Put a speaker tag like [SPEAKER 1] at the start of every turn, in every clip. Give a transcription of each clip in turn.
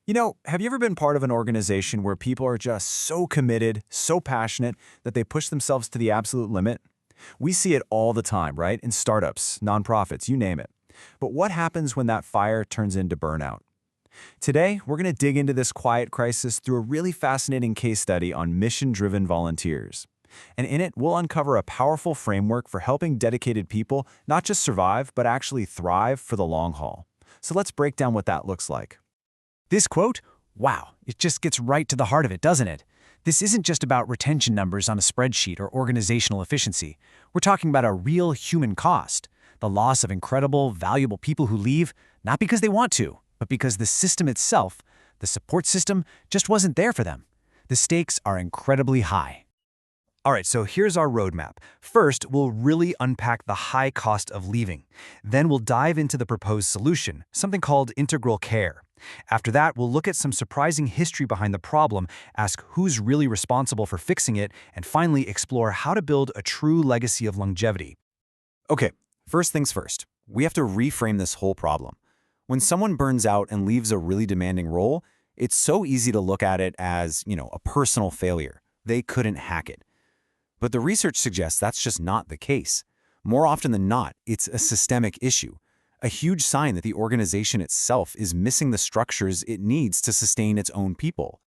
[SPEAKER 1] Have you ever been part of an organization where people are just so committed, so passionate, that they push themselves to the absolute limit? We see it all the time, right? In startups, nonprofits, you name it. But what happens when that fire turns into burnout? Today, we're going to dig into this quiet crisis through a really fascinating case study on mission-driven volunteers. And in it, we'll uncover a powerful framework for helping dedicated people not just survive, but actually thrive for the long haul. So let's break down what that looks like.
[SPEAKER 2] This quote, wow, it just gets right to the heart of it, doesn't it? This isn't just about retention numbers on a spreadsheet or organizational efficiency. We're talking about a real human cost, the loss of incredible, valuable people who leave, not because they want to, but because the system itself, the support system, just wasn't there for them. The stakes are incredibly high.
[SPEAKER 3] All right, so here's our roadmap. First, we'll really unpack the high cost of leaving. Then we'll dive into the proposed solution, something called integral care. After that, we'll look at some surprising history behind the problem, ask who's really responsible for fixing it, and finally explore how to build a true legacy of longevity.
[SPEAKER 1] Okay, first things first. We have to reframe this whole problem. When someone burns out and leaves a really demanding role, it's so easy to look at it as, a personal failure. They couldn't hack it. But the research suggests that's just not the case. More often than not, it's a systemic issue, a huge sign that the organization itself is missing the structures it needs to sustain its own people.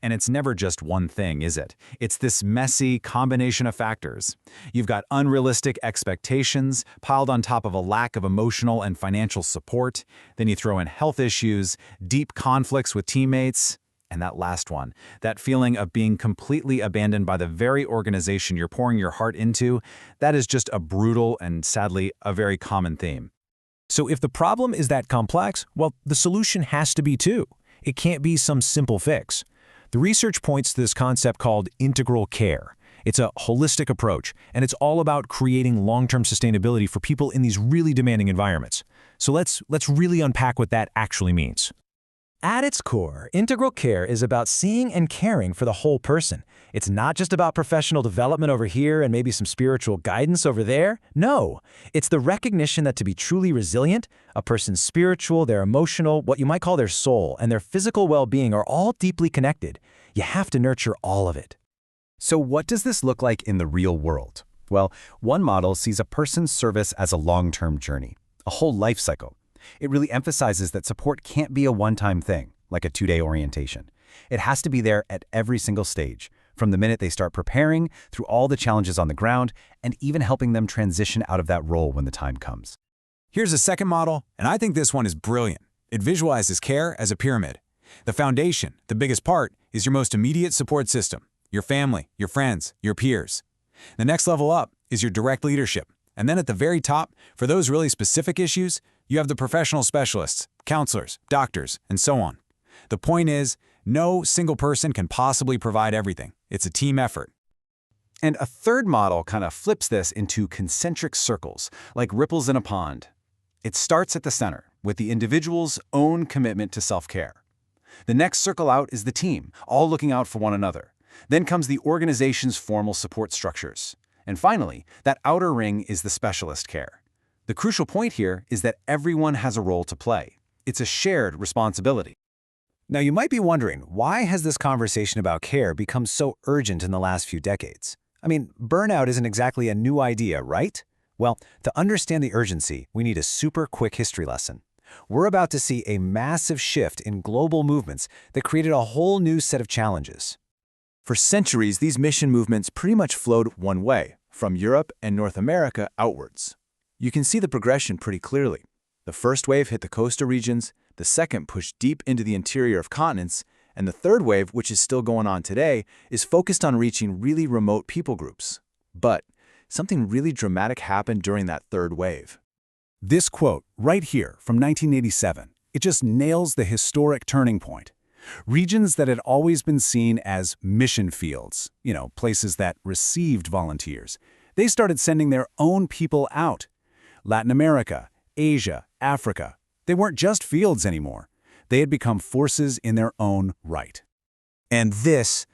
[SPEAKER 1] And it's never just one thing, is it? It's this messy combination of factors. You've got unrealistic expectations piled on top of a lack of emotional and financial support. Then you throw in health issues, deep conflicts with teammates, and that last one, that feeling of being completely abandoned by the very organization you're pouring your heart into, that is just a brutal and, sadly, a very common theme.
[SPEAKER 4] So if the problem is that complex, well, the solution has to be too. It can't be some simple fix. The research points to this concept called integral care. It's a holistic approach, and it's all about creating long-term sustainability for people in these really demanding environments. So let's really unpack what that actually means.
[SPEAKER 5] At its core, integral care is about seeing and caring for the whole person. It's not just about professional development over here and maybe some spiritual guidance over there. No, it's the recognition that to be truly resilient, a person's spiritual, their emotional, what you might call their soul, and their physical well-being are all deeply connected. You have to nurture all of it.
[SPEAKER 3] So what does this look like in the real world? Well, one model sees a person's service as a long-term journey, a whole life cycle. It really emphasizes that support can't be a one-time thing, like a two-day orientation. It has to be there at every single stage, from the minute they start preparing, through all the challenges on the ground, and even helping them transition out of that role when the time comes.
[SPEAKER 1] Here's a second model, and I think this one is brilliant. It visualizes care as a pyramid. The foundation, the biggest part, is your most immediate support system, your family, your friends, your peers. The next level up is your direct leadership. And then at the very top, for those really specific issues, you have the professional specialists, counselors, doctors, and so on. The point is, no single person can possibly provide everything. It's a team effort.
[SPEAKER 3] And a third model kind of flips this into concentric circles, like ripples in a pond. It starts at the center, with the individual's own commitment to self-care. The next circle out is the team, all looking out for one another. Then comes the organization's formal support structures. And finally, that outer ring is the specialist care. The crucial point here is that everyone has a role to play. It's a shared responsibility.
[SPEAKER 5] Now you might be wondering, why has this conversation about care become so urgent in the last few decades? I mean, burnout isn't exactly a new idea, right? Well, to understand the urgency, we need a super quick history lesson. We're about to see a massive shift in global movements that created a whole new set of challenges.
[SPEAKER 1] For centuries, these mission movements pretty much flowed one way, from Europe and North America outwards. You can see the progression pretty clearly. The first wave hit the coastal regions, the second pushed deep into the interior of continents, and the third wave, which is still going on today, is focused on reaching really remote people groups. But something really dramatic happened during that third wave.
[SPEAKER 4] This quote, right here from 1987, it just nails the historic turning point. Regions that had always been seen as mission fields, places that received volunteers, they started sending their own people out. Latin America, Asia, Africa, they weren't just fields anymore. They had become forces in their own right.
[SPEAKER 5] And this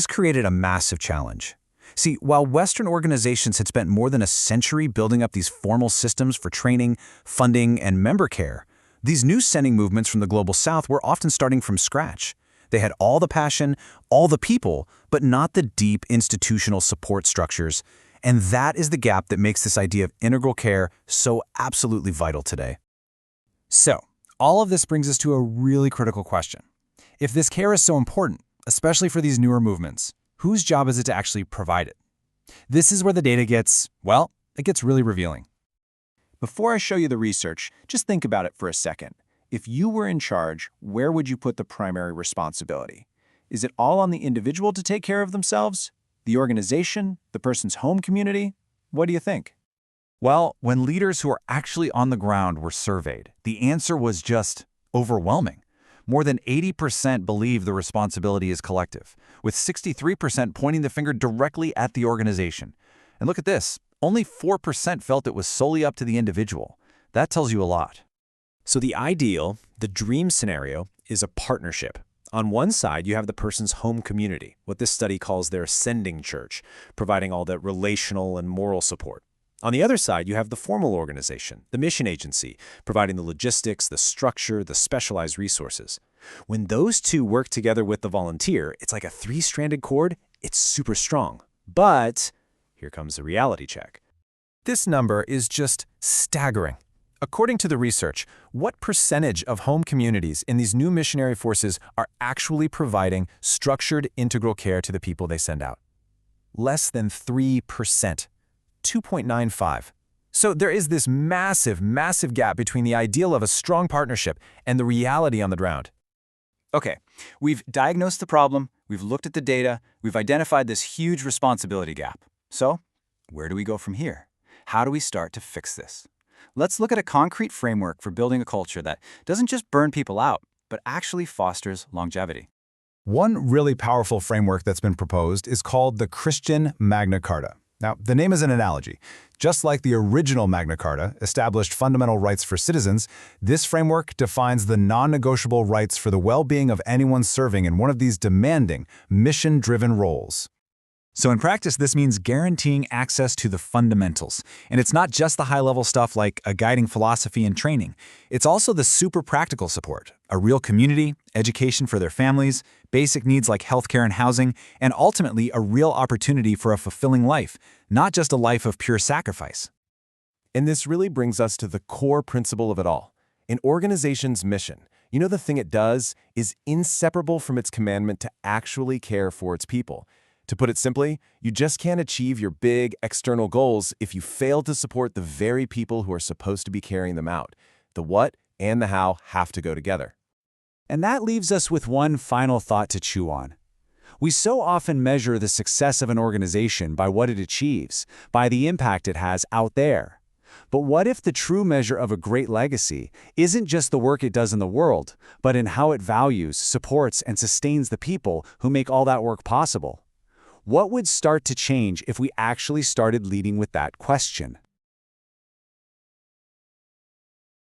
[SPEAKER 5] created a massive challenge. See, while Western organizations had spent more than a century building up these formal systems for training, funding, and member care,
[SPEAKER 2] These new sending movements from the Global South were often starting from scratch. They had all the passion, all the people, but not the deep institutional support structures. And that is the gap that makes this idea of integral care so absolutely vital today. So, all of this brings us to a really critical question. If this care is so important, especially for these newer movements, whose job is it to actually provide it? This is where the data gets, well, it gets really revealing.
[SPEAKER 3] Before I show you the research, just think about it for a second. If you were in charge, where would you put the primary responsibility? Is it all on the individual to take care of themselves? The organization? The person's home community? What do you think?
[SPEAKER 1] Well, when leaders who are actually on the ground were surveyed, the answer was just overwhelming. More than 80% believe the responsibility is collective, with 63% pointing the finger directly at the organization. And look at this, only 4% felt it was solely up to the individual. That tells you a lot.
[SPEAKER 2] So the ideal, the dream scenario, is a partnership. On one side, you have the person's home community, what this study calls their sending church, providing all the relational and moral support. On the other side, you have the formal organization, the mission agency, providing the logistics, the structure, the specialized resources. When those two work together with the volunteer, it's like a three-stranded cord. It's super strong. But here comes the reality check. This number is just staggering. According to the research, what percentage of home communities in these new missionary forces are actually providing structured integral care to the people they send out? Less than 3%, 2.95. So there is this massive, massive gap between the ideal of a strong partnership and the reality on the ground.
[SPEAKER 3] Okay, we've diagnosed the problem, we've looked at the data, we've identified this huge responsibility gap. So, where do we go from here? How do we start to fix this? Let's look at a concrete framework for building a culture that doesn't just burn people out, but actually fosters longevity.
[SPEAKER 4] One really powerful framework that's been proposed is called the Christian Magna Carta. Now, the name is an analogy. Just like the original Magna Carta established fundamental rights for citizens, this framework defines the non-negotiable rights for the well-being of anyone serving in one of these demanding, mission-driven roles.
[SPEAKER 2] So in practice, this means guaranteeing access to the fundamentals. And it's not just the high-level stuff like a guiding philosophy and training. It's also the super practical support, a real community, education for their families, basic needs like healthcare and housing, and ultimately a real opportunity for a fulfilling life, not just a life of pure sacrifice.
[SPEAKER 6] And this really brings us to the core principle of it all. An organization's mission, the thing it does, is inseparable from its commandment to actually care for its people. To put it simply, you just can't achieve your big external goals if you fail to support the very people who are supposed to be carrying them out. The what and the how have to go together.
[SPEAKER 2] And that leaves us with one final thought to chew on. We so often measure the success of an organization by what it achieves, by the impact it has out there. But what if the true measure of a great legacy isn't just the work it does in the world, but in how it values, supports, and sustains the people who make all that work possible? What would start to change if we actually started leading with that question?